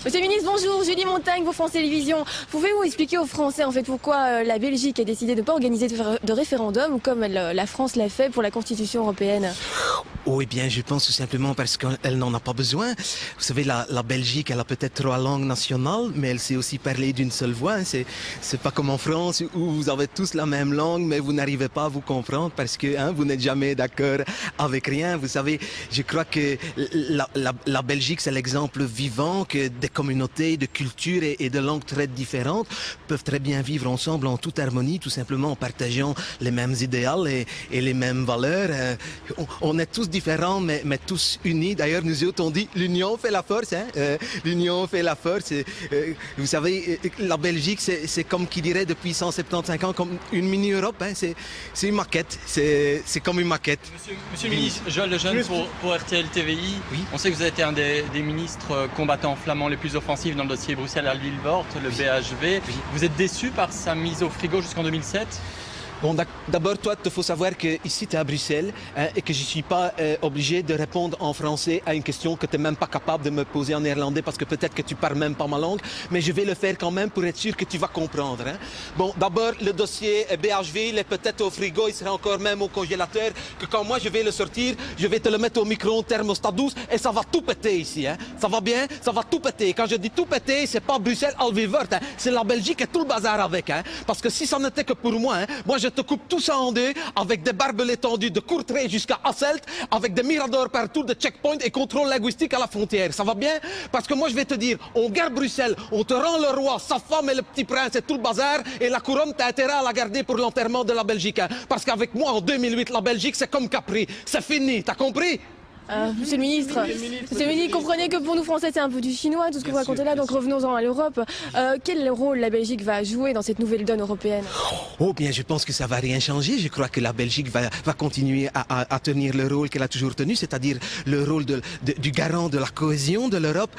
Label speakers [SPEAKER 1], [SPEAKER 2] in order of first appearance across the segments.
[SPEAKER 1] Monsieur le ministre, bonjour, Julie Montagne pour France Télévisions. Pouvez-vous expliquer aux Français en fait pourquoi la Belgique a décidé de ne pas organiser de référendum comme la France l'a fait pour la Constitution européenne?
[SPEAKER 2] Oh, eh bien, je pense tout simplement parce qu'elle n'en a pas besoin. Vous savez, la Belgique, elle a peut-être 3 langues nationales, mais elle sait aussi parler d'une seule voix. Hein. C'est pas comme en France où vous avez tous la même langue, mais vous n'arrivez pas à vous comprendre parce que vous n'êtes jamais d'accord avec rien. Vous savez, je crois que la Belgique, c'est l'exemple vivant que des communautés de cultures et de langues très différentes peuvent très bien vivre ensemble en toute harmonie, tout simplement en partageant les mêmes idéaux et les mêmes valeurs. On est tous différents, mais tous unis. D'ailleurs, nous autres, on dit l'union fait la force. Hein? L'union fait la force. Vous savez, la Belgique, c'est comme qui dirait depuis 175 ans, comme une mini-Europe. Hein? C'est une maquette. C'est comme une maquette.
[SPEAKER 3] Monsieur le ministre, Joël Lejeune pour RTL TVI. Oui. On sait que vous avez été un des ministres combattants flamands les plus offensifs dans le dossier Bruxelles à Lillebort, le BHV. Oui. Vous êtes déçu par sa mise au frigo jusqu'en 2007?
[SPEAKER 2] Bon, d'abord, toi, il faut savoir qu'ici, tu es à Bruxelles et que je ne suis pas obligé de répondre en français à une question que tu n'es même pas capable de me poser en néerlandais parce que peut-être que tu parles même pas ma langue, mais je vais le faire quand même pour être sûr que tu vas comprendre. Hein. Bon, d'abord, le dossier BHV, il est peut-être au frigo, il sera encore même au congélateur, que quand moi je vais le sortir, je vais te le mettre au micro-ondes thermostat 12 et ça va tout péter ici. Hein. Ça va bien? Ça va tout péter. Quand je dis tout péter, c'est pas Bruxelles, Alvivert, hein. C'est la Belgique et tout le bazar avec. Hein. Parce que si ça n'était que pour moi, moi je te coupe tout ça en deux, avec des barbelés tendus de Courtrai jusqu'à Hasselt, avec des miradors partout, de checkpoints et contrôle linguistique à la frontière. Ça va bien? Parce que moi je vais te dire, on garde Bruxelles, on te rend le roi, sa femme et le petit prince et tout le bazar, et la couronne, t'as intérêt à la garder pour l'enterrement de la Belgique. Hein. Parce qu'avec moi, en 2008, la Belgique, c'est comme Capri. C'est fini, t'as compris?
[SPEAKER 1] Monsieur le ministre, comprenez que pour nous Français c'est un peu du chinois tout ce que vous racontez là, donc revenons-en à l'Europe. Quel rôle la Belgique va jouer dans cette nouvelle donne européenne?
[SPEAKER 2] Oh bien, je pense que ça va rien changer. Je crois que la Belgique va continuer à tenir le rôle qu'elle a toujours tenu, c'est-à-dire le rôle du garant de la cohésion de l'Europe.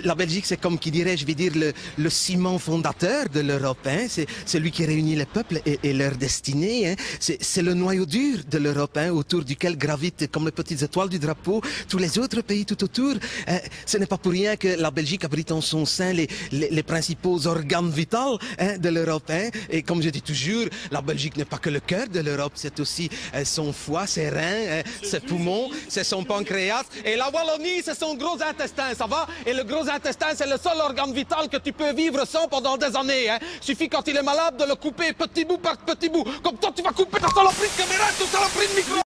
[SPEAKER 2] La Belgique, c'est comme qui dirait, je vais dire, le ciment fondateur de l'Europe. Hein. C'est celui qui réunit les peuples et leur destinée. Hein. C'est le noyau dur de l'Europe, hein, autour duquel gravitent comme les petites étoiles du drapeau tous les autres pays tout autour. Ce n'est pas pour rien que la Belgique abrite en son sein les principaux organes vitaux de l'Europe. Hein. Et comme je dis toujours, la Belgique n'est pas que le cœur de l'Europe, c'est aussi son foie, ses reins, ses poumons, c'est son pancréas. Et la Wallonie, c'est son gros intestin, ça va? Et le gros intestin, c'est le seul organe vital que tu peux vivre sans pendant des années. Hein. Suffit quand il est malade de le couper petit bout par petit bout. Comme toi, tu vas couper ta saloperie de caméra, ta saloperie de micro.